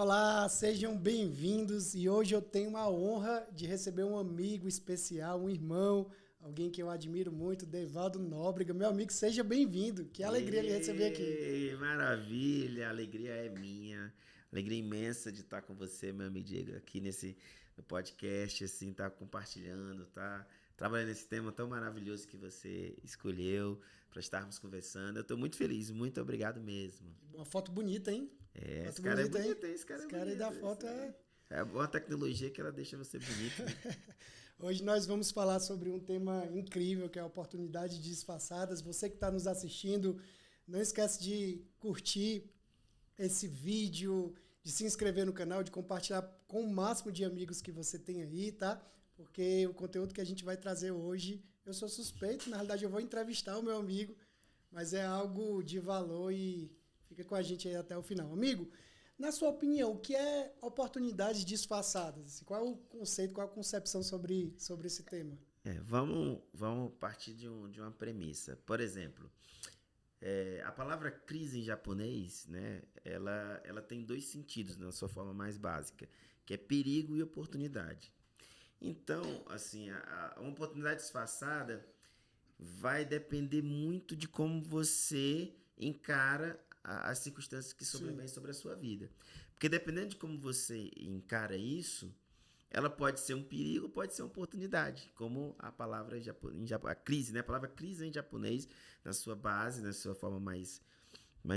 Olá, sejam bem-vindos e hoje eu tenho uma honra de receber um amigo especial, um irmão, alguém que eu admiro muito, Devaldo Nóbrega. Meu amigo, seja bem-vindo. Que alegria lhe receber aqui. Maravilha, a alegria é minha. Alegria imensa de estar com você, meu amigo Diego, aqui no podcast, assim, tá compartilhando, tá trabalhando nesse tema tão maravilhoso que você escolheu para estarmos conversando. Eu estou muito feliz, muito obrigado mesmo. Uma foto bonita, hein? Esse Foto cara é bonita, hein? bonito, hein? Esse cara Esse é cara aí da bonito, é isso foto aí. é... É a boa tecnologia que ela deixa você bonito, né? Hoje nós vamos falar sobre um tema incrível, que é a oportunidade disfarçadas. Você que está nos assistindo, não esquece de curtir esse vídeo, de se inscrever no canal, de compartilhar com o máximo de amigos que você tem aí, tá? Porque o conteúdo que a gente vai trazer hoje, eu sou suspeito, na realidade eu vou entrevistar o meu amigo, mas é algo de valor e fica com a gente aí até o final. Amigo, na sua opinião, o que é oportunidades disfarçadas? Assim, qual é o conceito, qual é a concepção sobre esse tema? Vamos partir de uma premissa. Por exemplo, a palavra crise em japonês, né, ela tem dois sentidos na sua forma mais básica, que é perigo e oportunidade. Então, assim, uma oportunidade disfarçada vai depender muito de como você encara as circunstâncias que sobrevêm Sim, sobre a sua vida. Porque dependendo de como você encara isso, ela pode ser um perigo, pode ser uma oportunidade, como a palavra a crise, né? A palavra crise em japonês, na sua base, na sua forma mais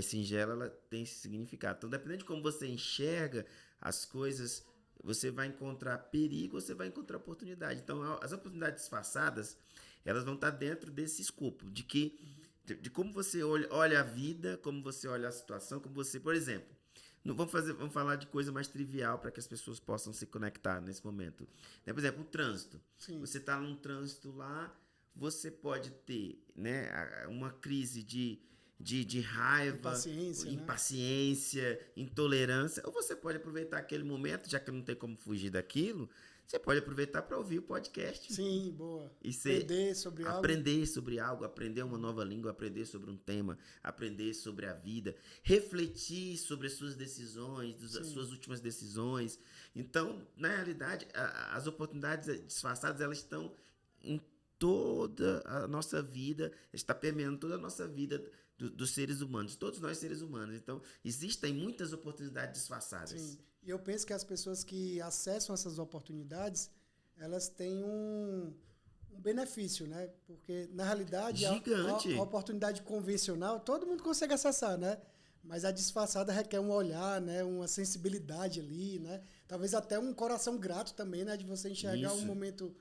singela, ela tem esse significado. Então, dependendo de como você enxerga as coisas, você vai encontrar perigo, você vai encontrar oportunidade. Então, as oportunidades disfarçadas, elas vão estar dentro desse escopo, de como você olha a vida, como você olha a situação, como você, por exemplo, vamos falar de coisa mais trivial para que as pessoas possam se conectar nesse momento. Né? Por exemplo, o trânsito. sim. Você está num trânsito lá, você pode ter, né, uma crise de raiva, Impaciência, né? impaciência, intolerância, ou você pode aproveitar aquele momento, já que não tem como fugir daquilo, você pode aproveitar para ouvir o podcast Sim, boa. e ser Aprender sobre algo. aprender sobre algo, aprender uma nova língua, aprender sobre um tema, aprender sobre a vida, refletir sobre as suas decisões, as Sim, suas últimas decisões. Então, na realidade, as oportunidades disfarçadas, elas estão em toda a nossa vida, está permeando toda a nossa vida dos seres humanos, todos nós seres humanos. Então, existem muitas oportunidades sim. disfarçadas. E eu penso que as pessoas que acessam essas oportunidades, elas têm um benefício, né? Porque, na realidade, a Gigante. oportunidade convencional, todo mundo consegue acessar, né? Mas a disfarçada requer um olhar, né? Uma sensibilidade ali, né? Talvez até um coração grato também, né? De você enxergar um Isso. momento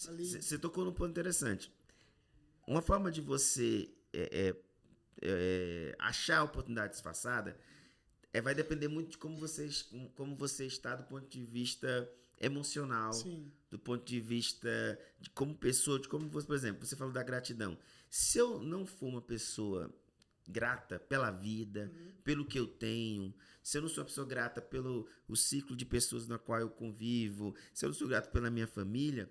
ali. Você tocou num ponto interessante. Uma forma de você achar a oportunidade disfarçada vai depender muito de como você está do ponto de vista emocional, Sim, do ponto de vista de como pessoa, de como você, por exemplo, você falou da gratidão. Se eu não for uma pessoa grata pela vida, pelo que eu tenho, se eu não sou uma pessoa grata pelo o ciclo de pessoas na qual eu convivo, se eu não sou grato pela minha família,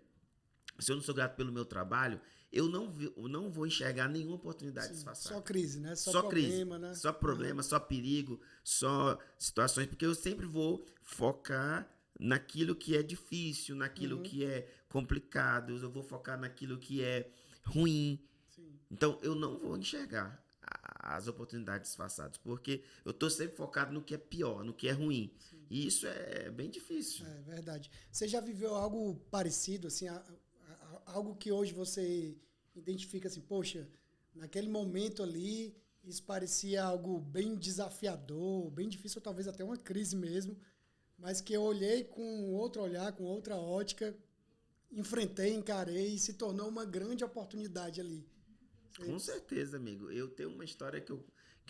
se eu não sou grato pelo meu trabalho, eu não vou enxergar nenhuma oportunidade sim. Só disfarçada. crise, né? Só Só crise, problema, né? só problema, só perigo, só situações, porque eu sempre vou focar naquilo que é difícil, naquilo Uhum, que é complicado, eu vou focar naquilo que é ruim. sim. Então eu não vou enxergar as oportunidades disfarçadas, porque eu estou sempre focado no que é pior, no que é ruim. Sim. E isso é bem difícil. É verdade. Você já viveu algo parecido, assim, algo que hoje você identifica assim, poxa, naquele momento ali, isso parecia algo bem desafiador, bem difícil, ou talvez até uma crise mesmo, mas que eu olhei com outro olhar, com outra ótica, enfrentei, encarei e se tornou uma grande oportunidade ali. Com Você- certeza, amigo. Eu tenho uma história que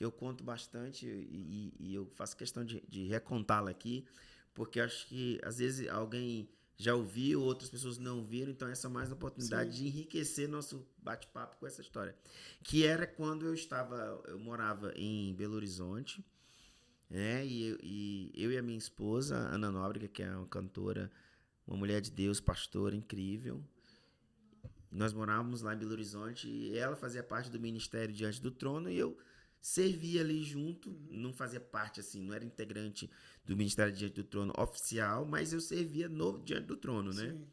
eu conto bastante e eu faço questão de recontá-la aqui, porque eu acho que às vezes alguém já ouviu, outras pessoas não viram, então essa é mais uma oportunidade Sim, de enriquecer nosso bate-papo com essa história. Que era quando eu morava em Belo Horizonte, né? E eu e a minha esposa, Ana Nóbrega, que é uma cantora, uma mulher de Deus, pastora incrível, nós morávamos lá em Belo Horizonte e ela fazia parte do ministério Diante do Trono e eu servia ali junto, não fazia parte assim, não era integrante do Ministério Diante do Trono oficial, mas eu servia no Diante do Trono, né? Sim.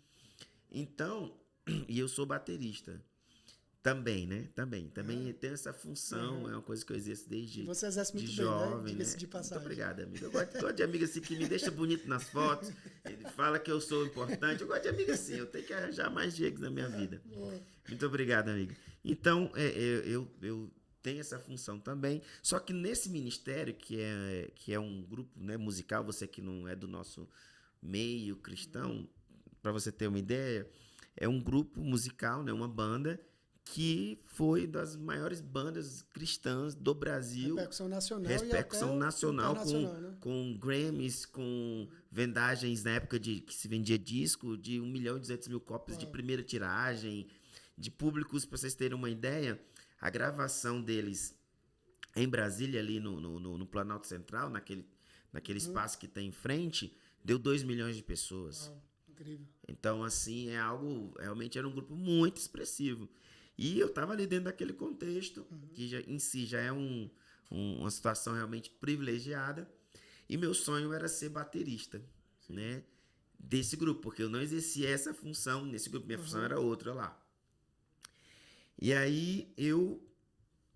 Então, e eu sou baterista também, né? Também tem essa função, é uma coisa que eu exerço desde Você exerce muito bem, jovem, né? Diga-se né? de passagem. Muito obrigado, amigo. Eu gosto de amigo assim que me deixa bonito nas fotos, ele fala que eu sou importante. Eu gosto de amigo assim, eu tenho que arranjar mais Diegos na minha vida. Muito obrigado, amigo. Então, eu tenho essa função também, só que nesse ministério, que é um grupo, né, musical, você que não é do nosso meio cristão, para você ter uma ideia, é um grupo musical, né, uma banda que foi das maiores bandas cristãs do Brasil. Repercussão nacional Repercussão e até nacional internacional, com Grammys, com vendagens na época de que se vendia disco de 1.200.000 cópias de primeira tiragem, de públicos, para vocês terem uma ideia, a gravação deles em Brasília, ali no Planalto Central, naquele espaço que tem em frente, deu 2 milhões de pessoas. Uau, incrível. Então, assim, realmente era um grupo muito expressivo. E eu estava ali dentro daquele contexto, que em si já é uma situação realmente privilegiada. E meu sonho era ser baterista, né, desse grupo, porque eu não exercia essa função nesse grupo, minha função era outra lá. E aí eu,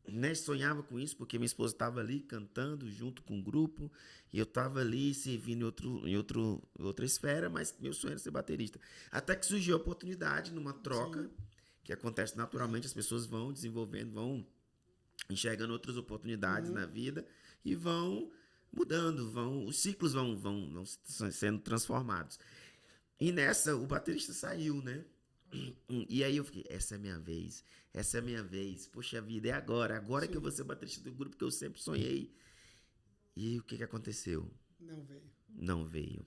né, sonhava com isso, porque minha esposa estava ali cantando junto com o grupo, e eu estava ali servindo em outra esfera, mas meu sonho era ser baterista. Até que surgiu a oportunidade numa troca, que acontece naturalmente, as pessoas vão desenvolvendo, vão enxergando outras oportunidades na vida e vão mudando, os ciclos vão sendo transformados. E nessa, o baterista saiu, né? E aí eu fiquei, essa é a minha vez, poxa vida, é agora que eu vou ser baterista do grupo que eu sempre sonhei. E o que aconteceu? Não veio.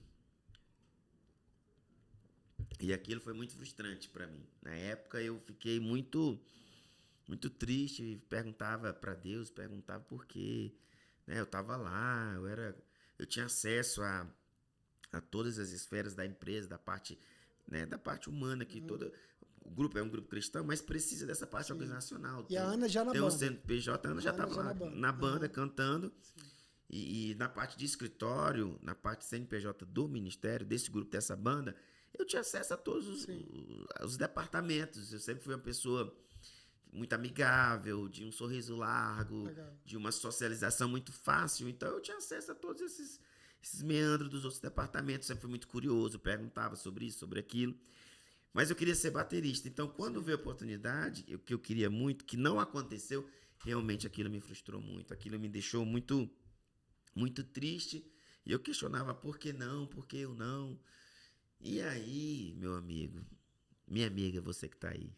E aquilo foi muito frustrante para mim. Na época eu fiquei muito triste, perguntava para Deus, perguntava por quê, né? Eu estava lá, eu tinha acesso a todas as esferas da empresa, da parte, né, da parte humana, que o grupo é um grupo cristão, mas precisa dessa parte organizacional. E a Ana já na banda. Tem o CNPJ, a Ana já estava lá na banda cantando. E na parte de escritório, na parte CNPJ do ministério, desse grupo, dessa banda, eu tinha acesso a todos os departamentos. Eu sempre fui uma pessoa muito amigável, de um sorriso largo, de uma socialização muito fácil. Então, eu tinha acesso a todos esses meandros dos outros departamentos. Sempre fui muito curioso, perguntava sobre isso, sobre aquilo. Mas eu queria ser baterista. Então, quando veio a oportunidade, o que eu queria muito, que não aconteceu, realmente aquilo me frustrou muito. Aquilo me deixou muito, muito triste. E eu questionava, por que não? Por que eu não? E aí, meu amigo, minha amiga, você que está aí.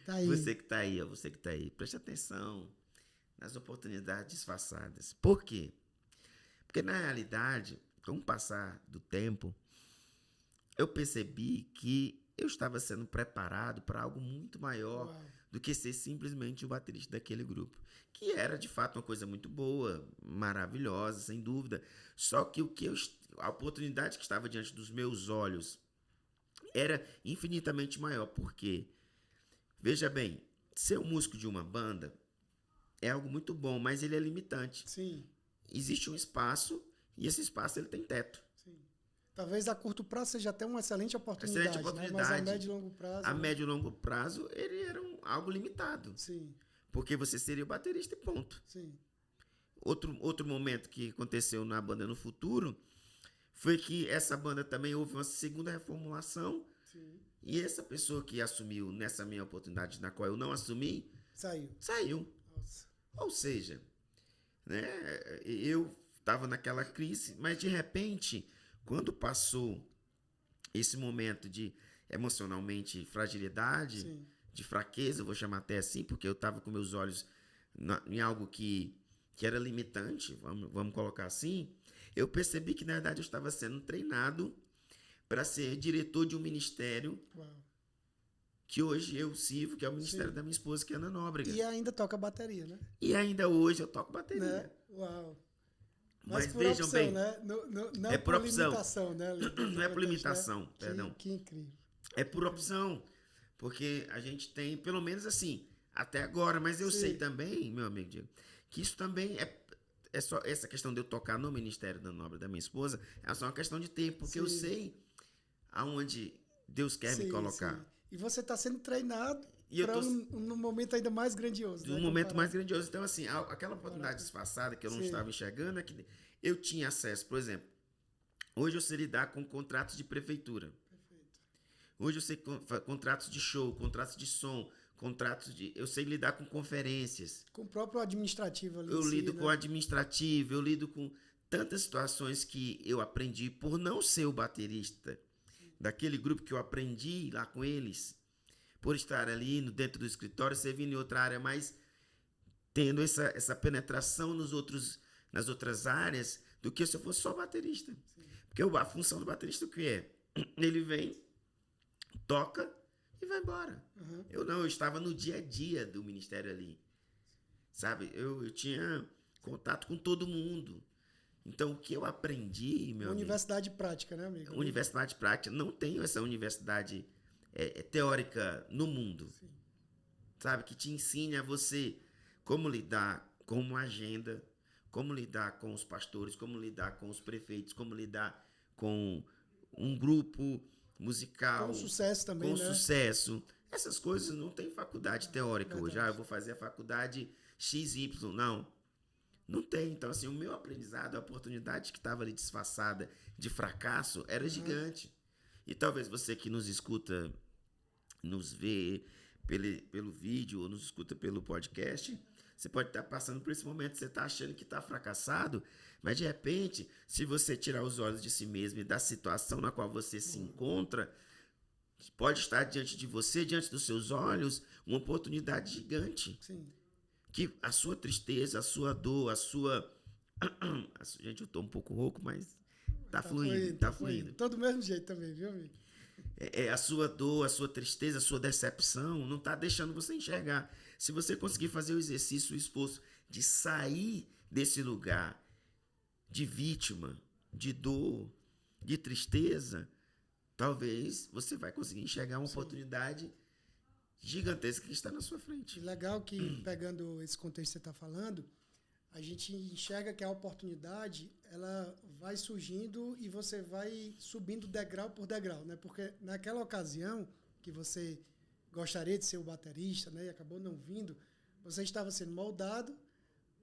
Tá aí. Você que está aí, ó, você que está aí. Preste atenção nas oportunidades disfarçadas. Por quê? Porque, na realidade, com o passar do tempo, eu percebi que eu estava sendo preparado para algo muito maior do que ser simplesmente o baterista daquele grupo. Que era, de fato, uma coisa muito boa, maravilhosa, sem dúvida. Só que a oportunidade que estava diante dos meus olhos era infinitamente maior. Por quê? Veja bem, ser um músico de uma banda é algo muito bom, mas ele é limitante. Sim. Existe um espaço e esse espaço ele tem teto. Sim. Talvez a curto prazo seja até uma excelente oportunidade, né? Mas a médio e longo prazo... A médio e longo prazo, ele era algo limitado. Sim. Porque você seria o baterista e ponto. Sim. Outro momento que aconteceu na banda no futuro foi que essa banda também houve uma segunda reformulação. Sim. E essa pessoa que assumiu nessa minha oportunidade, na qual eu não assumi, saiu. Nossa. Ou seja, né, eu estava naquela crise, mas de repente, quando passou esse momento de emocionalmente fragilidade, de fraqueza, eu vou chamar até assim, porque eu estava com meus olhos em algo que era limitante, vamos colocar assim, eu percebi que na verdade eu estava sendo treinado para ser diretor de um ministério que hoje eu sirvo, que é o ministério da minha esposa, que é Ana Nóbrega. E ainda toca bateria, né? E ainda hoje eu toco bateria. Né? Uau. Mas por vejam opção, bem, né? Não é por opção. limitação, né? Não é por limitação, perdão. Que incrível. É por opção, porque a gente tem, pelo menos assim, até agora, mas eu Sim. sei também, meu amigo Diego, que isso também é só essa questão de eu tocar no ministério da obra da minha esposa, é só uma questão de tempo, porque eu Sim. sei aonde Deus quer me Sim, colocar. sim. E você está sendo treinado E eu para tô um momento ainda mais grandioso, de né? um momento Comparado. mais grandioso. Então, assim, aquela oportunidade Comparado. disfarçada que eu não Sim. estava enxergando, é que eu tinha acesso, por exemplo, hoje eu sei lidar com contratos de prefeitura. Perfeito. Hoje eu sei contratos de show, contratos de som, eu sei lidar com conferências. Com o próprio administrativo ali em Eu si, lido com né? administrativo, eu lido com tantas situações que eu aprendi por não ser o baterista daquele grupo que eu aprendi lá com eles, por estar ali dentro do escritório, servindo em outra área, mas tendo essa penetração nas outras áreas do que se eu fosse só baterista. Sim. Porque a função do baterista o que é? Ele vem, toca e vai embora. Uhum. Eu estava no dia a dia do ministério ali. Sabe? Eu tinha contato com todo mundo. Então, o que eu aprendi, meu amigo... Universidade prática, né, amigo? Universidade prática. Não tenho essa universidade teórica no mundo. Sim. Sabe? Que te ensine a você como lidar com uma agenda, como lidar com os pastores, como lidar com os prefeitos, como lidar com um grupo musical. Com sucesso também, com né? sucesso. Essas coisas não tem faculdade teórica hoje. Verdade. Eu vou fazer a faculdade XY. Não tem. Então, assim, o meu aprendizado, a oportunidade que estava ali disfarçada de fracasso era gigante. E talvez você que nos escuta, nos vê pelo vídeo ou nos escuta pelo podcast, você pode estar passando por esse momento, você está achando que está fracassado, mas de repente, se você tirar os olhos de si mesmo e da situação na qual você se encontra, pode estar diante de você, diante dos seus olhos, uma oportunidade gigante. Sim. Que a sua tristeza, a sua dor, a sua... Gente, eu tô um pouco rouco, mas tá fluindo, tá fluindo. Tô do mesmo jeito também, viu, amigo? A sua dor, a sua tristeza, a sua decepção não tá deixando você enxergar. Se você conseguir fazer o exercício, o esforço de sair desse lugar de vítima, de dor, de tristeza, talvez você vai conseguir enxergar uma oportunidade gigantesca que está na sua frente. E legal que, pegando esse contexto que você está falando, a gente enxerga que a oportunidade ela vai surgindo e você vai subindo degrau por degrau, né? Porque naquela ocasião que você gostaria de ser o baterista, né, e acabou não vindo, você estava sendo moldado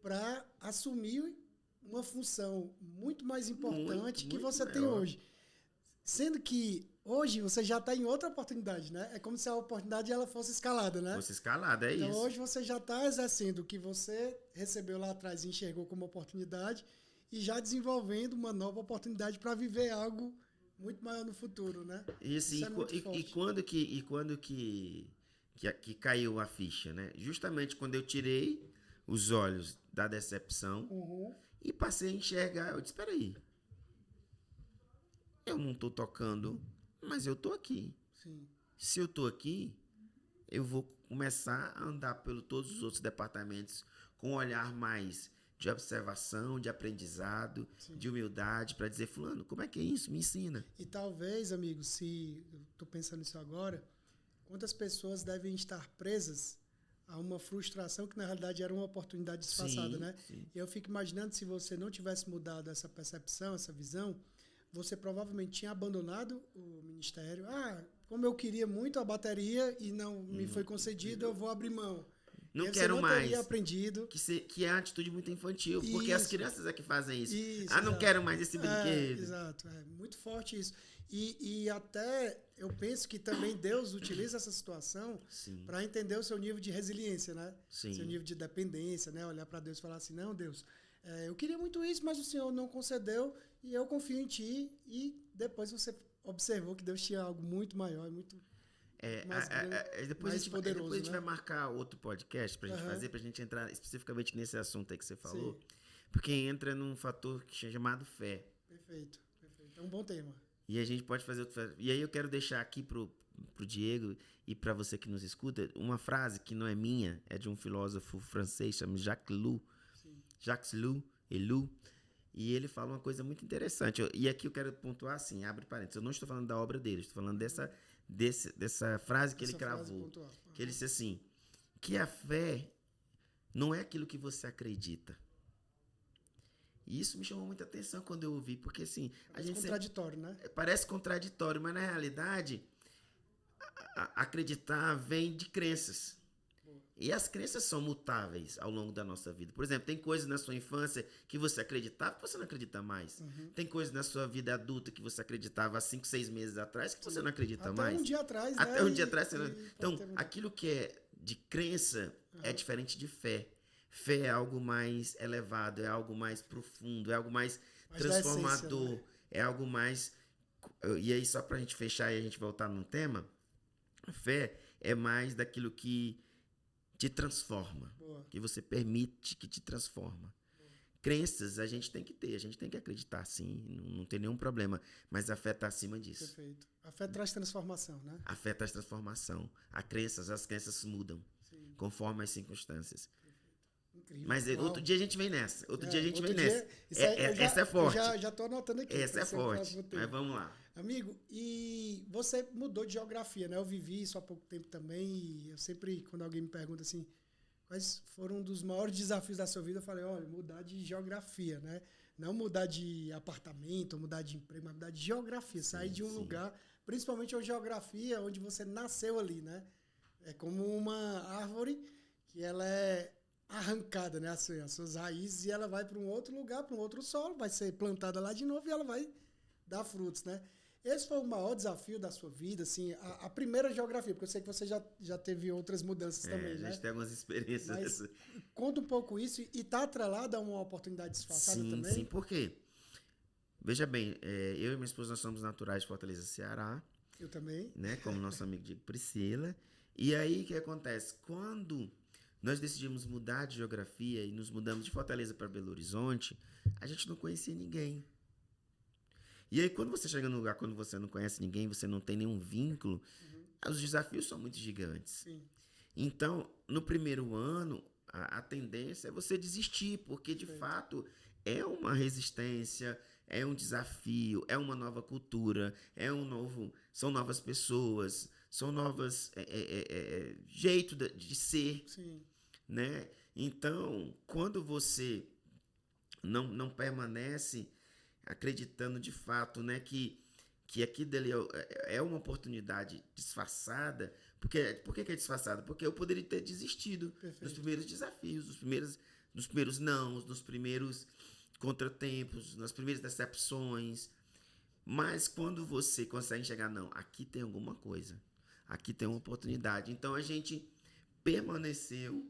para assumir uma função muito mais importante que você tem hoje. Sendo que hoje você já está em outra oportunidade, né? É como se a oportunidade ela fosse escalada, né? Fosse escalada, então, isso. Hoje você já está exercendo o que você recebeu lá atrás e enxergou como oportunidade e já desenvolvendo uma nova oportunidade para viver algo muito maior no futuro, né? Isso é muito forte. E quando que caiu a ficha, né? Justamente quando eu tirei os olhos da decepção e passei a enxergar, eu disse, espera aí, eu não estou tocando, mas eu estou aqui. Sim. Se eu estou aqui, eu vou começar a andar por todos os outros departamentos com um olhar mais de observação, de aprendizado, sim, de humildade, para dizer, fulano, como é que é isso? Me ensina. E talvez, amigo, se eu estou pensando nisso agora, quantas pessoas devem estar presas a uma frustração que, na realidade, era uma oportunidade disfarçada, né? Sim. E eu fico imaginando, se você não tivesse mudado essa percepção, essa visão, você provavelmente tinha abandonado o ministério. Como eu queria muito a bateria e não me foi concedido, eu vou abrir mão. Não quero mais. Teria aprendido. Que é uma atitude muito infantil, porque as crianças é que fazem isso. Não exato. Quero mais esse brinquedo. Exato, é muito forte isso. E até eu penso que também Deus utiliza essa situação para entender o seu nível de resiliência, né? Sim. Seu nível de dependência, né? Olhar para Deus e falar assim, não, Deus, eu queria muito isso, mas o Senhor não concedeu e eu confio em Ti. E depois você observou que Deus tinha algo muito maior, muito mais grande, depois mais poderoso. Depois a gente né? vai marcar outro podcast pra gente fazer, pra gente entrar especificamente nesse assunto aí que você falou. Sim. Porque entra num fator que é chamado fé. Perfeito. É um bom tema. E a gente pode fazer outro. E aí eu quero deixar aqui pro Diego e para você que nos escuta uma frase que não é minha, é de um filósofo francês chamado Jacques Ellul. E ele fala uma coisa muito interessante. E aqui eu quero pontuar assim, abre parênteses. Eu não estou falando da obra dele, estou falando dessa frase que ele cravou. Que ele disse assim, que a fé não é aquilo que você acredita. E isso me chamou muita atenção quando eu ouvi, porque assim, a gente contraditório, né? Parece contraditório, mas na realidade acreditar vem de crenças. E as crenças são mutáveis ao longo da nossa vida. Por exemplo, tem coisas na sua infância que você acreditava que você não acredita mais. Tem coisas na sua vida adulta que você acreditava há 5, 6 meses atrás que você não acredita mais. Até um dia atrás, né? Até um dia atrás. Então, ter... aquilo que é de crença é diferente de fé. Fé é algo mais elevado, é algo mais profundo, é algo mais transformador, essência, né? É algo mais... E aí, só pra gente fechar e a gente voltar no tema, a fé é mais daquilo que te transforma, que você permite que te transforma. Crenças a gente tem que ter, a gente tem que acreditar sim, não tem nenhum problema, mas a fé está acima disso. Perfeito. A fé traz transformação, né? A fé traz transformação. As crenças mudam, sim, conforme as circunstâncias. Incrível. Mas outro dia a gente vem nessa. Essa é forte. Eu já estou anotando aqui. Essa é forte. Mas vamos lá. Amigo, e você mudou de geografia, né? Eu vivi isso há pouco tempo também e eu sempre, quando alguém me pergunta assim, quais foram um dos maiores desafios da sua vida, eu falei, olha, mudar de geografia, né? Não mudar de apartamento, mudar de emprego, mas mudar de geografia. Sair de um lugar, principalmente uma geografia onde você nasceu ali, né? É como uma árvore que ela é arrancada, né? As suas raízes, e ela vai para um outro lugar, para um outro solo, vai ser plantada lá de novo e ela vai dar frutos, né? Esse foi o maior desafio da sua vida, assim, a primeira geografia, porque eu sei que você já teve outras mudanças também, né? A gente tem algumas experiências. Mas conta um pouco isso e está atrelado a uma oportunidade disfarçada também? Sim, por quê? Veja bem, eu e minha esposa, nós somos naturais de Fortaleza, Ceará. Eu também. Né? Como nosso amigo Diego Priscila. E aí, o que acontece? Quando nós decidimos mudar de geografia e nos mudamos de Fortaleza para Belo Horizonte, a gente não conhecia ninguém. E aí, quando você chega num lugar, quando você não conhece ninguém, você não tem nenhum vínculo, os desafios são muito gigantes. Sim. Então, no primeiro ano, a tendência é você desistir, porque, de fato, é uma resistência, é um desafio, é uma nova cultura, são novas pessoas, são novas jeito de ser. Sim. Né? Então, quando você não permanece acreditando de fato, né, que aqui dele é uma oportunidade disfarçada, por que é disfarçada? Porque eu poderia ter desistido dos primeiros desafios, dos primeiros nãos, dos primeiros contratempos, nas primeiras decepções. Mas quando você consegue enxergar, não, aqui tem alguma coisa, aqui tem uma oportunidade. Então a gente permaneceu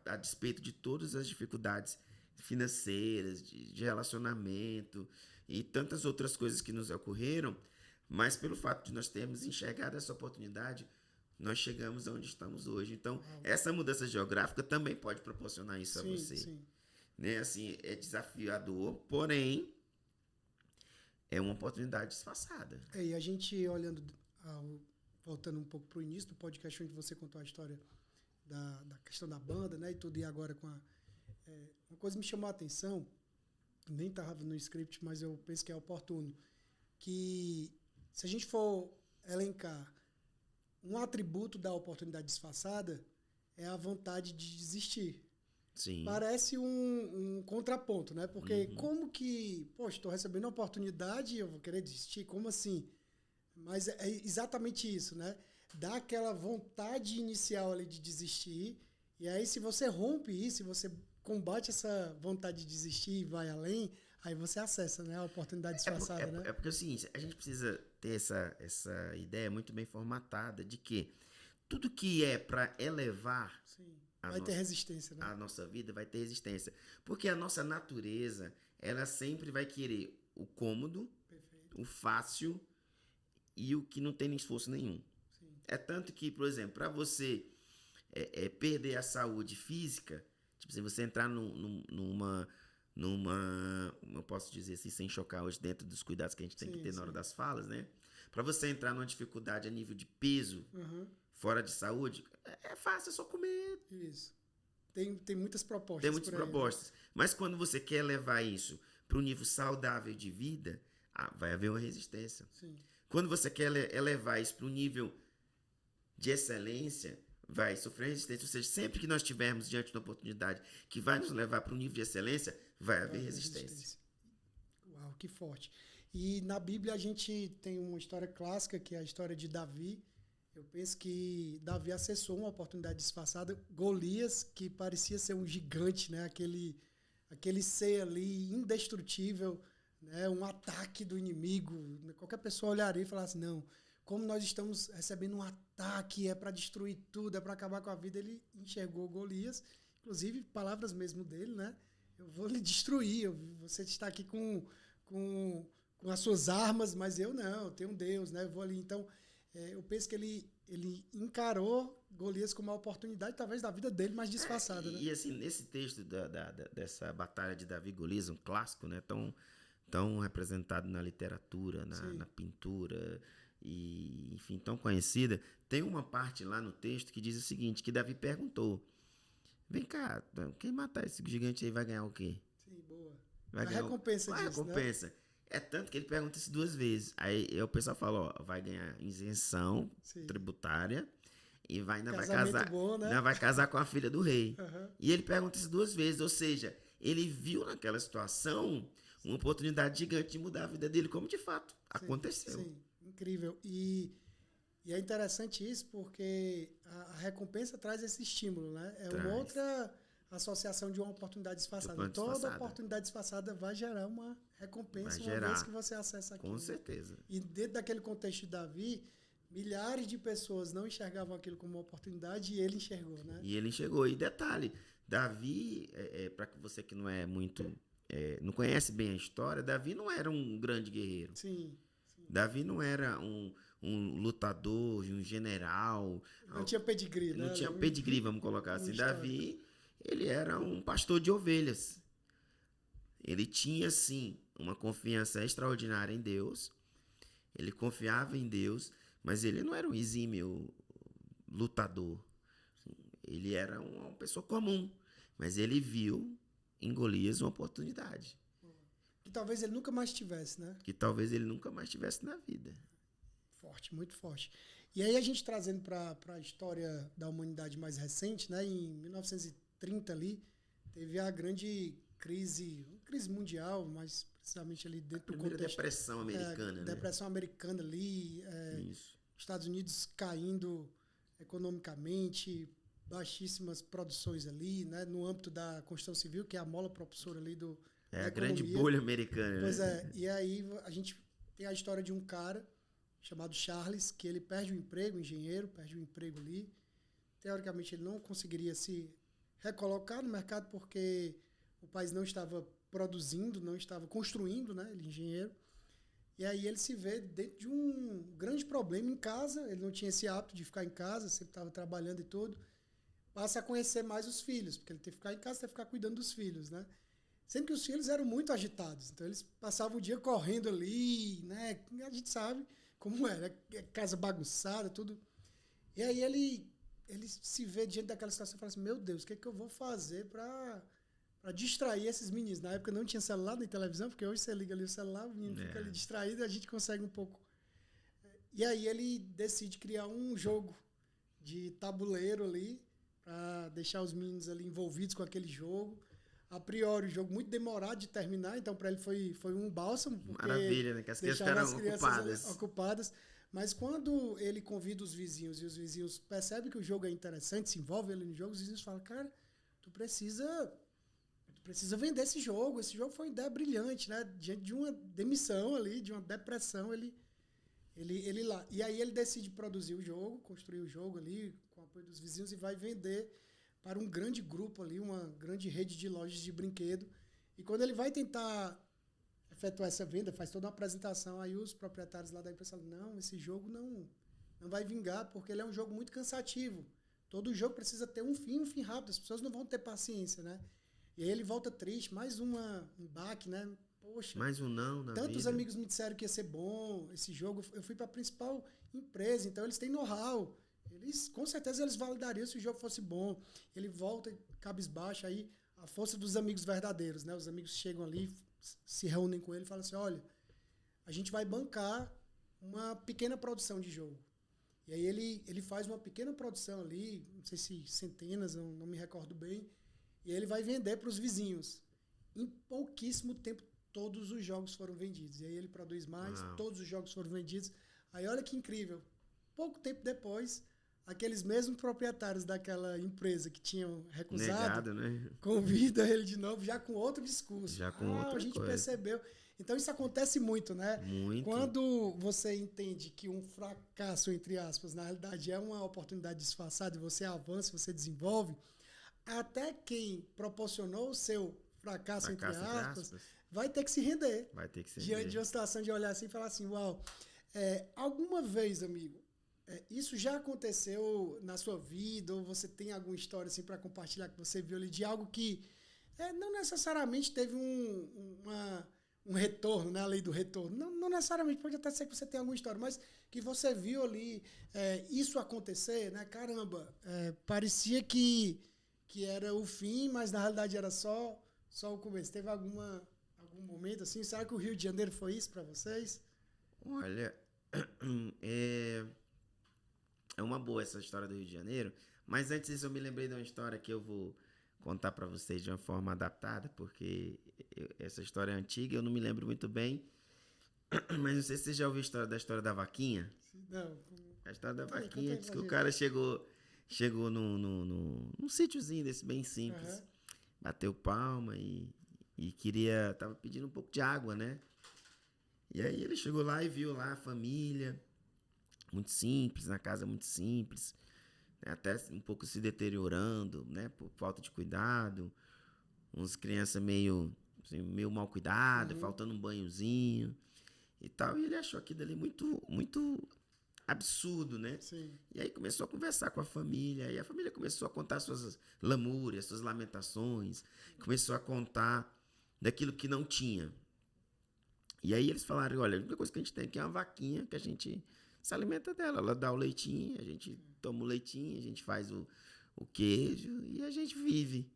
a despeito de todas as dificuldades financeiras, de relacionamento e tantas outras coisas que nos ocorreram, mas pelo fato de nós termos enxergado essa oportunidade, nós chegamos onde estamos hoje. Então, essa mudança geográfica também pode proporcionar isso a você. Sim. Né? Assim, é desafiador, porém, é uma oportunidade disfarçada. E a gente olhando, voltando um pouco para o início do podcast, onde você contou a história da questão da banda, né, e tudo, e agora com uma coisa me chamou a atenção, nem estava no script, mas eu penso que é oportuno, que se a gente for elencar um atributo da oportunidade disfarçada, é a vontade de desistir. Sim. Parece um contraponto, né? Porque como que, poxa, estou recebendo uma oportunidade e eu vou querer desistir? Como assim? Mas é exatamente isso, né? Dá aquela vontade inicial ali de desistir, e aí se você rompe isso, se você combate essa vontade de desistir e vai além, aí você acessa, né, a oportunidade disfarçada, né? É porque é o seguinte, a gente precisa ter essa ideia muito bem formatada de que tudo que é para elevar ter resistência, né? A nossa vida vai ter resistência. Porque a nossa natureza, ela sempre vai querer o cômodo, o fácil e o que não tem esforço nenhum. Sim. É tanto que, por exemplo, para você perder a saúde física, tipo assim, você entrar numa, eu posso dizer assim, sem chocar hoje, dentro dos cuidados que a gente tem que ter na hora das falas, né? Para você entrar numa dificuldade a nível de peso, fora de saúde, é fácil, é só comer. Isso. Tem muitas propostas. Tem muitas propostas. Mas quando você quer levar isso para um nível saudável de vida, vai haver uma resistência. Sim. Quando você quer elevar isso para um nível de excelência, vai sofrer resistência. Ou seja, sempre que nós estivermos diante de uma oportunidade que vai nos levar para um nível de excelência, vai haver resistência. Uau, que forte. E na Bíblia a gente tem uma história clássica, que é a história de Davi. Eu penso que Davi acessou uma oportunidade disfarçada. Golias, que parecia ser um gigante, né? Aquele ser ali indestrutível, né? Um ataque do inimigo. Qualquer pessoa olharia e falasse, não, como nós estamos recebendo um ataque, é para destruir tudo, é para acabar com a vida. Ele enxergou Golias, inclusive palavras mesmo dele, né? Eu vou lhe destruir, você está aqui com as suas armas, mas eu não, eu tenho um Deus, né? Eu vou ali. Então, eu penso que ele encarou Golias como uma oportunidade, talvez, da vida dele mais disfarçada. Né? E assim, nesse texto dessa batalha de Davi e Golias, um clássico, né? Tão representado na literatura, na pintura, e, enfim, tão conhecida, tem uma parte lá no texto que diz o seguinte, que Davi perguntou, vem cá, quem matar esse gigante aí vai ganhar o quê? Sim, boa. Vai ganhar recompensa disso, recompensa. Né? É tanto que ele pergunta isso 2 vezes. Aí o pessoal fala, ó, vai ganhar isenção tributária e ainda vai casar, bom, né? ainda vai casar com a filha do rei. Uhum. E ele pergunta isso 2 vezes, ou seja, ele viu naquela situação uma oportunidade gigante de mudar a vida dele, como de fato aconteceu. Sim, incrível. E é interessante isso porque a recompensa traz esse estímulo, né? Uma outra associação de uma oportunidade disfarçada. Toda oportunidade disfarçada vai gerar uma recompensa uma vez que você acessa aquilo. Com certeza. E dentro daquele contexto de Davi, milhares de pessoas não enxergavam aquilo como uma oportunidade e ele enxergou, né? E ele enxergou. E detalhe, Davi, para você que não é muito... não conhece bem a história, Davi não era um grande guerreiro. Sim. Davi não era um lutador, um general. Não tinha pedigree, né? Não tinha pedigree, vamos colocar assim. Davi, ele era um pastor de ovelhas. Ele tinha, sim, uma confiança extraordinária em Deus. Ele confiava em Deus, mas ele não era um exímio lutador. Ele era uma pessoa comum, mas ele viu em Golias uma oportunidade. Que talvez ele nunca mais tivesse, né? Que talvez ele nunca mais tivesse na vida. Forte, muito forte. E aí a gente trazendo para a história da humanidade mais recente, né? Em 1930 ali, teve a grande crise mundial, mas precisamente ali dentro do contexto... Depressão americana, né? Depressão americana ali, Estados Unidos caindo economicamente, baixíssimas produções ali, né? No âmbito da Constituição Civil, que é a mola propulsora ali a grande bolha americana. Pois é, e aí a gente tem a história de um cara chamado Charles, que ele perde o emprego, engenheiro, perde o emprego ali. Teoricamente, ele não conseguiria se recolocar no mercado porque o país não estava produzindo, não estava construindo, né? Ele é engenheiro. E aí ele se vê dentro de um grande problema em casa, ele não tinha esse hábito de ficar em casa, sempre estava trabalhando e tudo. Passa a conhecer mais os filhos, porque ele teve que ficar em casa, teve que ficar cuidando dos filhos, né? Sendo que os filhos eram muito agitados, então eles passavam o dia correndo ali, né? A gente sabe como era, casa bagunçada, tudo. E aí ele se vê diante daquela situação e fala assim, meu Deus, o que é que eu vou fazer para distrair esses meninos? Na época não tinha celular nem televisão, porque hoje você liga ali o celular, o menino fica ali distraído e a gente consegue um pouco. E aí ele decide criar um jogo de tabuleiro ali, para deixar os meninos ali envolvidos com aquele jogo. A priori, o jogo muito demorado de terminar, então para ele foi um bálsamo. Maravilha, né? Que as crianças ficaram ocupadas. Mas quando ele convida os vizinhos e os vizinhos percebem que o jogo é interessante, se envolvem ali no jogo, os vizinhos falam, cara, tu precisa vender esse jogo foi uma ideia brilhante, né? Diante de uma demissão ali, de uma depressão, ele lá. E aí ele decide produzir o jogo, construir o jogo ali, com o apoio dos vizinhos, e vai vender para um grande grupo ali, uma grande rede de lojas de brinquedo. E quando ele vai tentar efetuar essa venda, faz toda uma apresentação, aí os proprietários lá da empresa falam, não, esse jogo não vai vingar, porque ele é um jogo muito cansativo. Todo jogo precisa ter um fim rápido, as pessoas não vão ter paciência, né? E aí ele volta triste, mais um baque, né? Poxa, mais um não na tantos vida. amigos me disseram que ia ser bom esse jogo. Eu fui para a principal empresa, então eles têm know-how. Com certeza eles validariam se o jogo fosse bom. Ele volta cabisbaixo, aí a força dos amigos verdadeiros, né? Os amigos chegam ali, se reúnem com ele e falam assim, olha, a gente vai bancar uma pequena produção de jogo. E aí ele faz uma pequena produção ali, não sei se centenas, não me recordo bem, e ele vai vender para os vizinhos. Em pouquíssimo tempo, todos os jogos foram vendidos. E aí ele produz mais, todos os jogos foram vendidos. Aí olha que incrível. Pouco tempo depois, aqueles mesmos proprietários daquela empresa que tinham recusado, negado, né? convidam ele de novo, já com outro discurso. Já com outra a gente coisa. percebeu. Então isso acontece muito, né? Muito. Quando você entende que um fracasso, entre aspas, na realidade é uma oportunidade disfarçada e você avança, você desenvolve, até quem proporcionou o seu fracasso, entre aspas, vai ter que se render. Vai ter que se render. Diante de uma situação de olhar assim e falar assim, uau, alguma vez, amigo, isso já aconteceu na sua vida, ou você tem alguma história assim para compartilhar que você viu ali de algo que não necessariamente teve um retorno, né? A lei do retorno. Não necessariamente, pode até ser que você tenha alguma história, mas que você viu ali isso acontecer, né? Caramba, parecia que era o fim, mas na realidade era só o começo. Teve algum momento assim? Será que o Rio de Janeiro foi isso para vocês? Olha, é uma boa essa história do Rio de Janeiro, mas antes disso eu me lembrei de uma história que eu vou contar para vocês de uma forma adaptada, porque essa história é antiga, eu não me lembro muito bem, mas não sei se você já ouviu a história da vaquinha. Não. A história da vaquinha, diz que o cara chegou num sítiozinho desse bem simples, bateu palma e queria, tava pedindo um pouco de água, né? E aí ele chegou lá e viu lá a família, muito simples, na casa muito simples, né? Até um pouco se deteriorando, né? Por falta de cuidado, uns crianças meio mal cuidadas, faltando um banhozinho e tal. E ele achou aquilo ali muito, muito absurdo, né? Sim. E aí começou a conversar com a família, e a família começou a contar suas lamúrias, suas lamentações, começou a contar daquilo que não tinha. E aí eles falaram, olha, a única coisa que a gente tem aqui é uma vaquinha que a gente se alimenta dela, ela dá o leitinho, a gente toma o leitinho, a gente faz o queijo e a gente vive.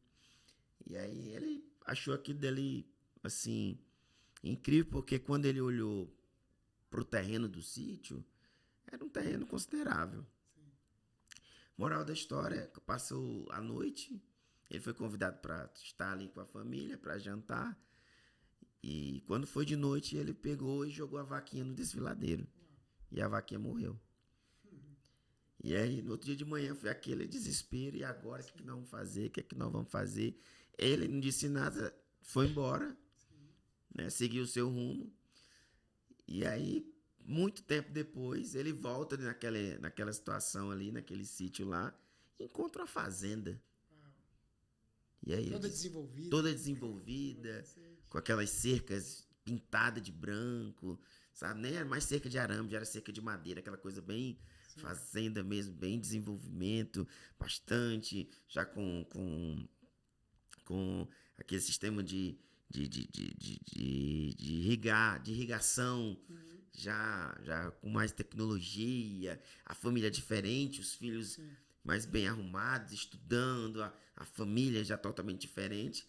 E aí ele achou aquilo dele, assim, incrível, porque quando ele olhou para o terreno do sítio, era um terreno considerável. Sim. Moral da história, passou a noite, ele foi convidado para estar ali com a família, para jantar, e quando foi de noite, ele pegou e jogou a vaquinha no desfiladeiro. E a vaquinha morreu. E aí, no outro dia de manhã, foi aquele desespero. E agora, o que nós vamos fazer? O que nós vamos fazer? Ele não disse nada, foi embora, né? Seguiu o seu rumo. E aí, muito tempo depois, ele volta naquela situação ali, naquele sítio lá, e encontra uma fazenda. E aí, toda desenvolvida, com aquelas cercas pintadas de branco, sabe? Nem era mais cerca de arame, já era cerca de madeira, aquela coisa bem fazenda mesmo, bem desenvolvimento, bastante, já com aquele sistema de irrigação, já com mais tecnologia, a família diferente, os filhos mais bem arrumados, estudando, a família já totalmente diferente.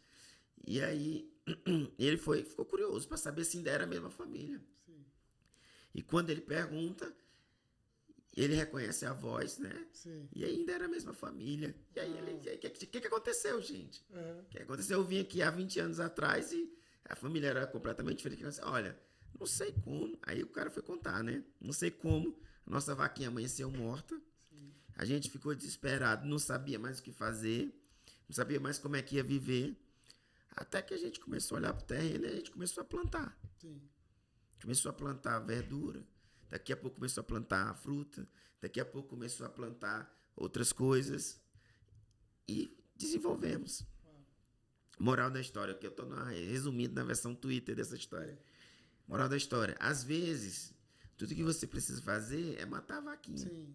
E aí ele ficou curioso para saber se ainda era a mesma família. Sim. E quando ele pergunta, ele reconhece a voz, né? Sim. E ainda era a mesma família. E aí o que aconteceu, gente? O que aconteceu? Eu vim aqui há 20 anos atrás e a família era completamente diferente. Eu disse, olha, não sei como. Aí o cara foi contar, né? Não sei como. A nossa vaquinha amanheceu morta. Sim. A gente ficou desesperado, não sabia mais o que fazer, não sabia mais como é que ia viver. Até que a gente começou a olhar para o terreno e a gente começou a plantar. Sim. Começou a plantar verdura, daqui a pouco começou a plantar fruta, daqui a pouco começou a plantar outras coisas e desenvolvemos. Moral da história, que eu estou resumindo na versão Twitter dessa história. Moral da história, às vezes, tudo que você precisa fazer é matar a vaquinha. Sim.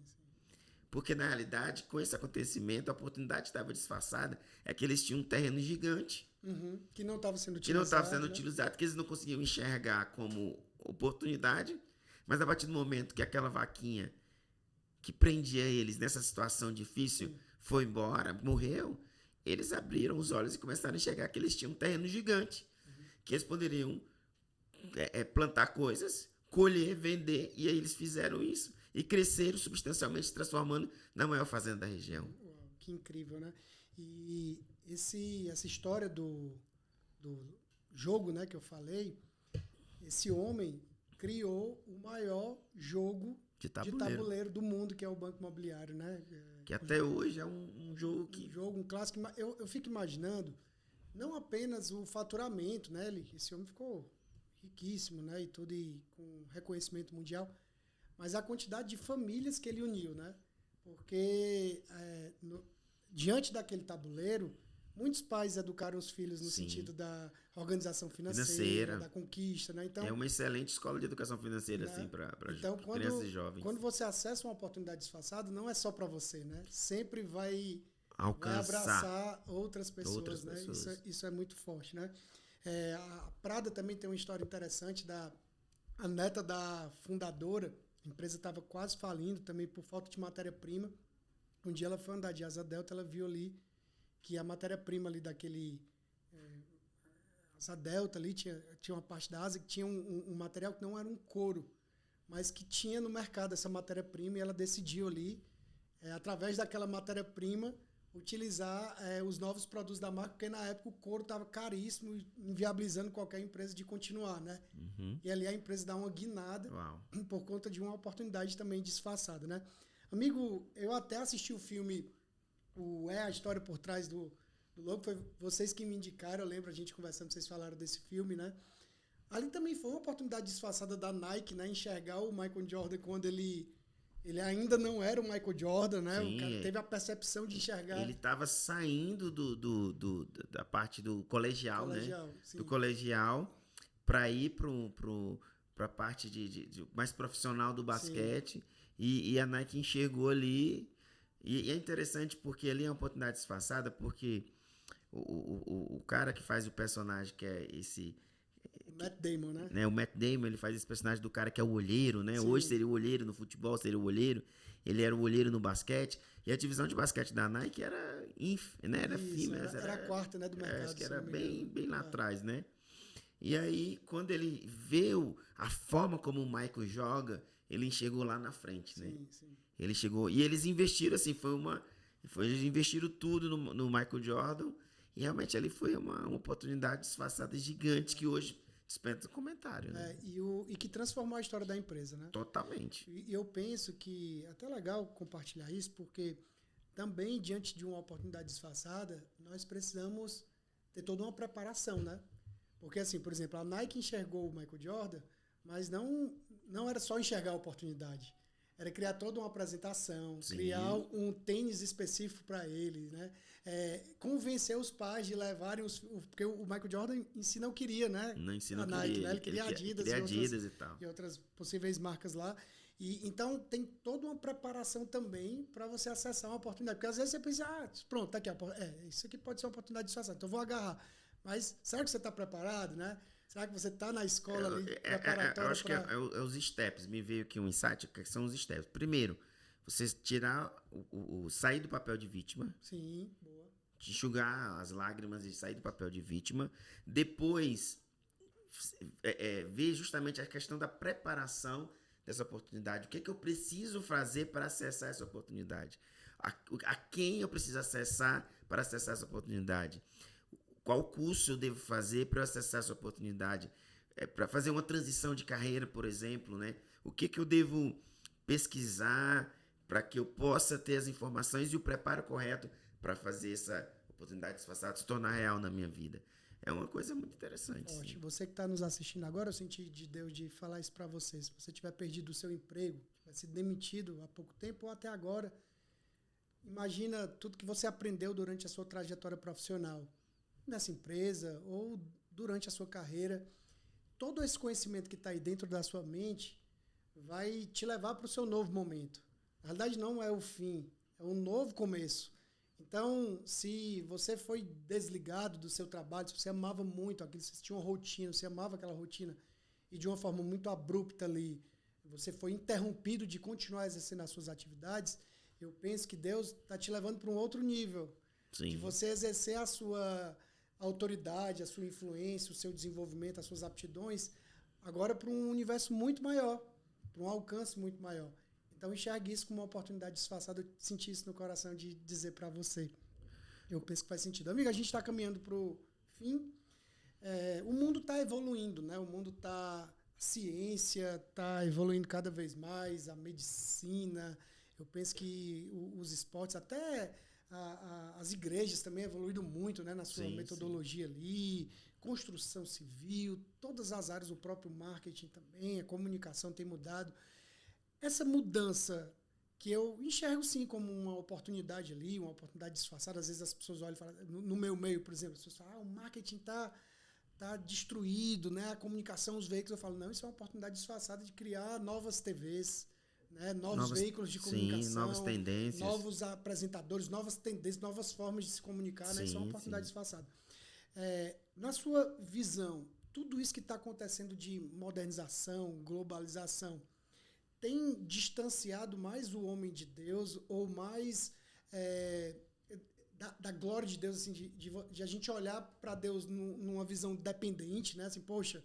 Porque, na realidade, com esse acontecimento, a oportunidade estava disfarçada, é que eles tinham um terreno gigante. Que não estava sendo utilizado. Que não estava sendo utilizado, que eles não conseguiam enxergar como oportunidade, mas a partir do momento que aquela vaquinha que prendia eles nessa situação difícil foi embora, morreu, eles abriram os olhos e começaram a enxergar que eles tinham um terreno gigante, que eles poderiam plantar coisas, colher, vender, e aí eles fizeram isso. e cresceram substancialmente, se transformando na maior fazenda da região. Uau, que incrível, né? E essa história do jogo, né, que eu falei, esse homem criou o maior jogo de tabuleiro do mundo, que é o Banco Imobiliário, né? Que até hoje é um jogo que... Um clássico. Eu fico imaginando, não apenas o faturamento, né? Esse homem ficou riquíssimo, né? E tudo, e com reconhecimento mundial, mas a quantidade de famílias que ele uniu, né? Porque diante daquele tabuleiro, muitos pais educaram os filhos no sentido da organização financeira, da conquista, né? Então, é uma excelente escola de educação financeira, né? Assim, para crianças e jovens. Quando você acessa uma oportunidade disfarçada, não é só para você, né? Sempre vai abraçar outras pessoas, né? Isso é muito forte, né? A Prada também tem uma história interessante a neta da fundadora. A empresa estava quase falindo também por falta de matéria-prima. Um dia ela foi andar de asa delta, ela viu ali que a matéria-prima ali daquele asa delta ali tinha uma parte da asa que tinha um material que não era um couro, mas que tinha no mercado essa matéria-prima, e ela decidiu ali, através daquela matéria-prima, utilizar os novos produtos da marca, porque na época o couro estava caríssimo, inviabilizando qualquer empresa de continuar, né? Uhum. E ali a empresa dá uma guinada. Uau. Por conta de uma oportunidade também disfarçada, né? Amigo, eu até assisti o filme a história por trás do logo, foi vocês que me indicaram, eu lembro a gente conversando, vocês falaram desse filme, né? Ali também foi uma oportunidade disfarçada da Nike, né? Enxergar o Michael Jordan quando ele ainda não era o Michael Jordan, né? Sim, o cara teve a percepção de enxergar. Ele estava saindo da parte do colegial, né? Sim. Do colegial para ir para a parte de mais profissional do basquete. E a Nike enxergou ali. E é interessante porque ali é uma oportunidade disfarçada, porque o cara que faz o personagem, que é esse... O Matt Damon, né? O Matt Damon, ele faz esse personagem do cara que é o olheiro, né? Sim. Hoje seria o olheiro no futebol, seria o olheiro. Ele era o olheiro no basquete. E a divisão de basquete da Nike era né? Era a quarta, né, do mercado. Acho que era bem lá atrás, né? E aí, quando ele vê a forma como o Michael joga, ele enxergou lá na frente, né? Sim. Ele chegou... E eles investiram, assim, eles investiram tudo no Michael Jordan. E realmente ali foi uma oportunidade disfarçada gigante que hoje dispensa comentário, né? E que transformou a história da empresa, né? Totalmente. E eu penso que é até legal compartilhar isso, porque também, diante de uma oportunidade disfarçada, nós precisamos ter toda uma preparação, né? Porque, assim, por exemplo, a Nike enxergou o Michael Jordan, mas não era só enxergar a oportunidade. Era criar toda uma apresentação, sim, criar um tênis específico para ele, né? Convencer os pais de levarem porque o Michael Jordan em si não queria, né? Não a Nike, né? Ele queria Adidas e tal. E outras possíveis marcas lá. E então tem toda uma preparação também para você acessar uma oportunidade. Porque às vezes você pensa, pronto, tá aqui, isso aqui pode ser uma oportunidade de acessar, então eu vou agarrar. Mas será que você está preparado, né? Será que você está na escola ali preparatória? Eu acho que é os steps. Me veio aqui um insight, que são os steps. Primeiro, você tirar sair do papel de vítima. Sim, boa. Enxugar as lágrimas e sair do papel de vítima. Depois, ver justamente a questão da preparação dessa oportunidade. O que é que eu preciso fazer para acessar essa oportunidade? A quem eu preciso acessar para acessar essa oportunidade? Qual curso eu devo fazer para acessar essa oportunidade? Para fazer uma transição de carreira, por exemplo, né? O que eu devo pesquisar para que eu possa ter as informações e o preparo correto para fazer essa oportunidade disfarçada se tornar real na minha vida? É uma coisa muito interessante. Ótimo. Você que está nos assistindo agora, eu senti de Deus de falar isso para você. Se você tiver perdido o seu emprego, tiver sido demitido há pouco tempo ou até agora, imagina tudo que você aprendeu durante a sua trajetória profissional, nessa empresa ou durante a sua carreira. Todo esse conhecimento que está aí dentro da sua mente vai te levar para o seu novo momento. Na verdade, não é o fim, é um novo começo. Então, se você foi desligado do seu trabalho, se você amava muito aquilo, se você tinha uma rotina, você amava aquela rotina, e de uma forma muito abrupta ali, você foi interrompido de continuar exercendo as suas atividades, eu penso que Deus está te levando para um outro nível. Sim. De você exercer a sua autoridade, a sua influência, o seu desenvolvimento, as suas aptidões, agora para um universo muito maior, para um alcance muito maior. Então, enxergue isso como uma oportunidade disfarçada. Eu senti isso no coração de dizer para você. Eu penso que faz sentido. Amigo, a gente está caminhando para o fim. O mundo está evoluindo, né? O mundo está... A ciência está evoluindo cada vez mais, a medicina. Eu penso que os esportes, até as igrejas também evoluíram muito, né? Na sua metodologia ali, construção civil, todas as áreas, o próprio marketing também, a comunicação tem mudado. Essa mudança que eu enxergo, sim, como uma oportunidade ali, uma oportunidade disfarçada. Às vezes as pessoas olham e falam, no meu meio, por exemplo, as pessoas falam, o marketing está destruído, né? A comunicação, os veículos. Eu falo, não, isso é uma oportunidade disfarçada de criar novas TVs, né? Novos veículos de comunicação. Sim, novas tendências. Novos apresentadores, novas tendências, novas formas de se comunicar, né? Isso é uma oportunidade disfarçada. Na sua visão, tudo isso que está acontecendo de modernização, globalização, tem distanciado mais o homem de Deus ou mais da glória de Deus, assim, de a gente olhar para Deus numa visão dependente, né? Assim, poxa,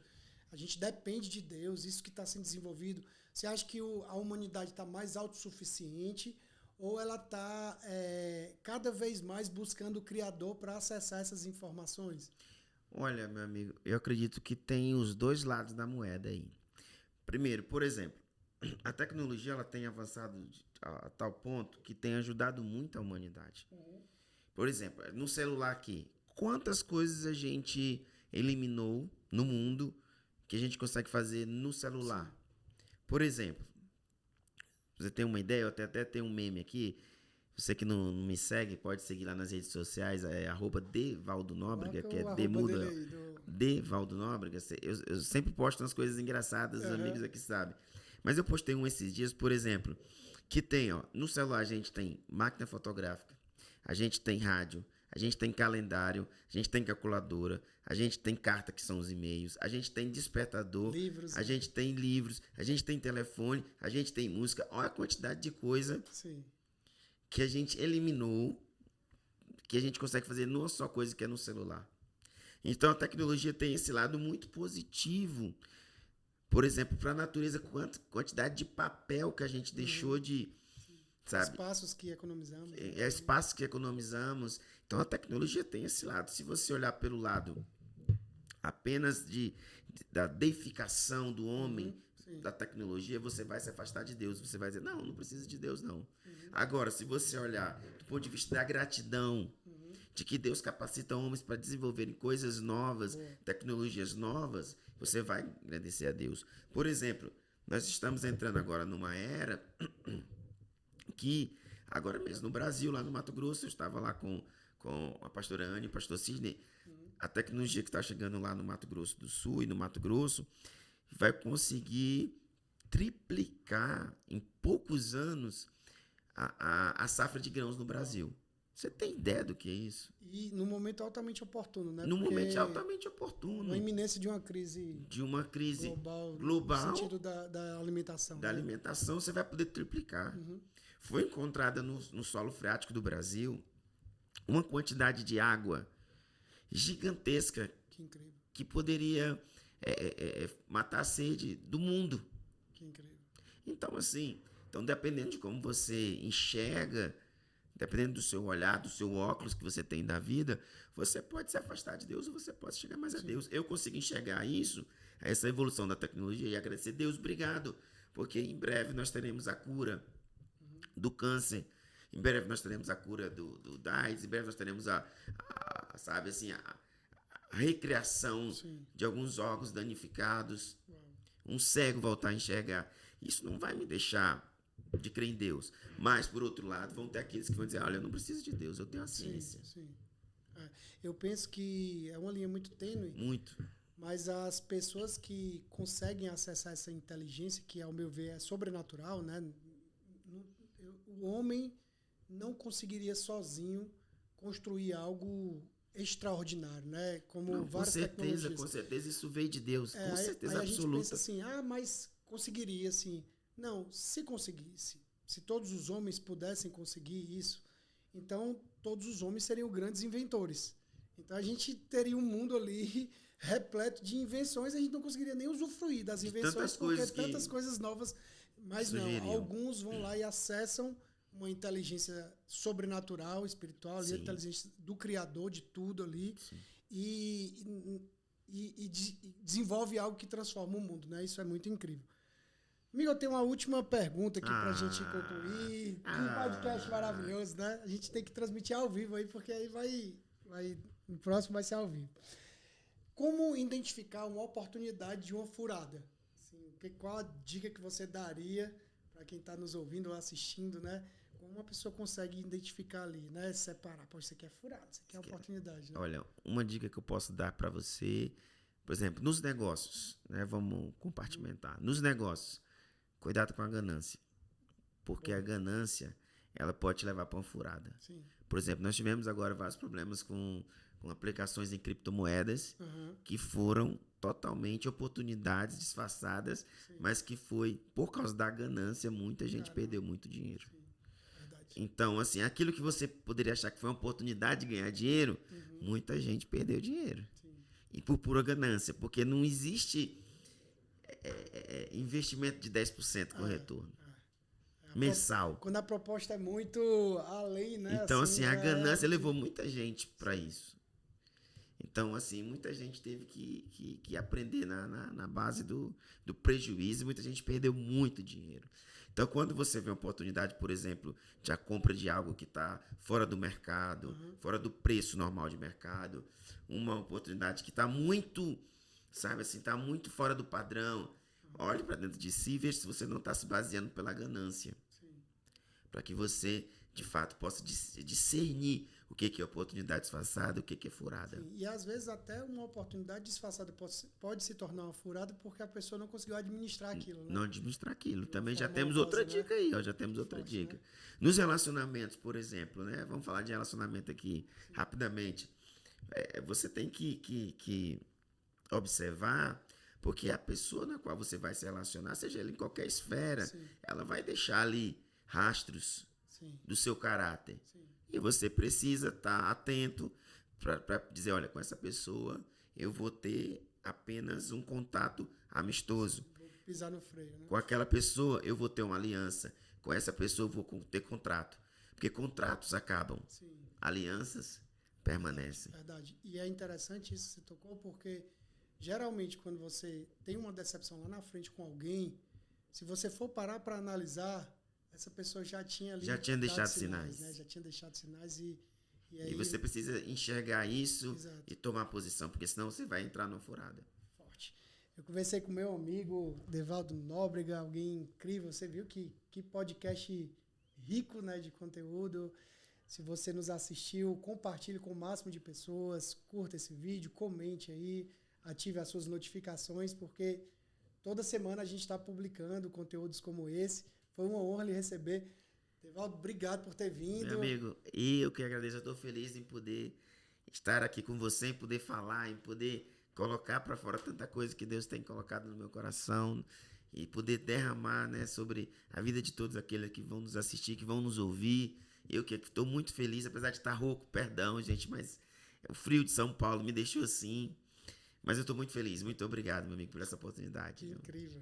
a gente depende de Deus, isso que está sendo desenvolvido. Você acha que a humanidade está mais autossuficiente ou ela está cada vez mais buscando o Criador para acessar essas informações? Olha, meu amigo, eu acredito que tem os dois lados da moeda aí. Primeiro, por exemplo, a tecnologia ela tem avançado a tal ponto que tem ajudado muito a humanidade. Por exemplo, no celular aqui, quantas coisas a gente eliminou no mundo que a gente consegue fazer no celular? Sim. Por exemplo, você tem uma ideia? Eu até tenho um meme aqui. Você que não me segue, pode seguir lá nas redes sociais, @Devaldo Nóbrega, que é Demuda. Devaldo Nóbrega. Eu sempre posto umas coisas engraçadas, os amigos aqui sabem. Mas eu postei um esses dias, por exemplo, que tem, no celular a gente tem máquina fotográfica, a gente tem rádio, a gente tem calendário, a gente tem calculadora, a gente tem carta, que são os e-mails, a gente tem despertador, livros, a gente tem livros, a gente tem telefone, a gente tem música. Olha a quantidade de coisa que a gente eliminou, que a gente consegue fazer numa só coisa, que é no celular. Então a tecnologia tem esse lado muito positivo. Por exemplo, para a natureza, quantidade de papel que a gente deixou de... Sabe? Espaços que economizamos. Espaços que economizamos. Então, a tecnologia tem esse lado. Se você olhar pelo lado apenas da deificação do homem, da tecnologia, você vai se afastar de Deus. Você vai dizer, não precisa de Deus, não. Agora, se você olhar do ponto de vista da gratidão, de que Deus capacita homens para desenvolverem coisas novas, tecnologias novas, você vai agradecer a Deus. Por exemplo, nós estamos entrando agora numa era que, agora mesmo no Brasil, lá no Mato Grosso, eu estava lá com a pastora Anne e o pastor Sidney. A tecnologia que está chegando lá no Mato Grosso do Sul e no Mato Grosso vai conseguir triplicar em poucos anos a safra de grãos no Brasil. Você tem ideia do que é isso? E num momento altamente oportuno, né? Momento altamente oportuno. Uma iminência de uma crise global. No sentido da alimentação. Da alimentação, você vai poder triplicar. Foi encontrada no solo freático do Brasil uma quantidade de água gigantesca que poderia matar a sede do mundo. Que incrível. Então, assim, dependendo de como você enxerga, dependendo do seu olhar, do seu óculos que você tem da vida, você pode se afastar de Deus ou você pode chegar mais a Deus. Eu consigo enxergar isso, essa evolução da tecnologia, e agradecer a Deus, obrigado, porque em breve nós teremos a cura do câncer, em breve nós teremos a cura do AIDS, em breve nós teremos a recriação de alguns órgãos danificados, um cego voltar a enxergar. Isso não vai me deixar de crer em Deus. Mas, por outro lado, vão ter aqueles que vão dizer, olha, eu não preciso de Deus, eu tenho a ciência. Eu penso que é uma linha muito tênue. Muito. Mas as pessoas que conseguem acessar essa inteligência, que, ao meu ver, é sobrenatural, né? O homem não conseguiria sozinho construir algo extraordinário, né? Como várias tecnologias. Com certeza, isso veio de Deus. Com certeza aí absoluta. A gente pensa assim, mas conseguiria, assim... Não, se conseguisse, se todos os homens pudessem conseguir isso, então todos os homens seriam grandes inventores. Então a gente teria um mundo ali repleto de invenções, a gente não conseguiria nem usufruir das invenções, porque tantas coisas novas Mas não, alguns vão lá e acessam uma inteligência sobrenatural, espiritual, ali, a inteligência do Criador de tudo ali, e desenvolve algo que transforma o mundo, né? Isso é muito incrível. Amigo, eu tenho uma última pergunta aqui pra gente concluir. Que podcast maravilhoso, né? A gente tem que transmitir ao vivo aí, porque aí vai no próximo vai ser ao vivo. Como identificar uma oportunidade de uma furada? Assim, qual a dica que você daria para quem está nos ouvindo ou assistindo, né? Como uma pessoa consegue identificar ali, né? Separar, pô, isso aqui é furado, isso aqui é oportunidade, né? Olha, uma dica que eu posso dar para você, por exemplo, nos negócios, né? Vamos compartimentar. Nos negócios, cuidado com a ganância, porque a ganância, ela pode te levar para uma furada. Sim. Por exemplo, nós tivemos agora vários problemas com aplicações em criptomoedas que foram totalmente oportunidades disfarçadas, mas que foi, por causa da ganância, muita gente perdeu muito dinheiro. Então, assim, aquilo que você poderia achar que foi uma oportunidade de ganhar dinheiro, muita gente perdeu dinheiro. E por pura ganância, porque não existe investimento de 10% com retorno. Mensal. Quando a proposta é muito além, né? Então, assim, a ganância levou muita gente para isso. Então, assim, muita gente teve que aprender na base do prejuízo, e muita gente perdeu muito dinheiro. Então, quando você vê uma oportunidade, por exemplo, de a compra de algo que está fora do mercado, fora do preço normal de mercado, uma oportunidade que está muito, sabe assim, está muito fora do padrão, olhe para dentro de si e veja se você não está se baseando pela ganância. Para que você, de fato, possa discernir o que é oportunidade disfarçada, o que é furada. Sim, e às vezes até uma oportunidade disfarçada pode se tornar uma furada porque a pessoa não conseguiu administrar aquilo. Né? Não administrar aquilo. Também já temos outra dica aí, ó, já temos outra dica. Né? Nos relacionamentos, por exemplo, né? Vamos falar de relacionamento aqui rapidamente. Você tem que observar, porque a pessoa na qual você vai se relacionar, seja ela em qualquer esfera, ela vai deixar ali rastros do seu caráter. E você precisa estar atento para dizer, olha, com essa pessoa eu vou ter apenas um contato amistoso. Vou pisar no freio, né? Com aquela pessoa eu vou ter uma aliança. Com essa pessoa eu vou ter contrato. Porque contratos acabam. Alianças permanecem. Verdade. E é interessante isso que você tocou, porque geralmente quando você tem uma decepção lá na frente com alguém, se você for parar para analisar, essa pessoa já tinha deixado sinais. Né? Já tinha deixado sinais e aí... E você precisa enxergar isso e tomar posição, porque senão você vai entrar numa furada. Forte. Eu conversei com meu amigo Devaldo Nóbrega, alguém incrível. Você viu que podcast rico, né, de conteúdo. Se você nos assistiu, compartilhe com o máximo de pessoas, curta esse vídeo, comente aí, ative as suas notificações, porque toda semana a gente está publicando conteúdos como esse. Foi uma honra lhe receber. Devaldo, obrigado por ter vindo. Meu amigo, e eu que agradeço. Eu estou feliz em poder estar aqui com você, em poder falar, em poder colocar para fora tanta coisa que Deus tem colocado no meu coração e poder derramar, né, sobre a vida de todos aqueles que vão nos assistir, que vão nos ouvir. Eu que estou muito feliz, apesar de estar rouco, perdão, gente, mas o frio de São Paulo me deixou assim. Mas eu estou muito feliz. Muito obrigado, meu amigo, por essa oportunidade. Que incrível.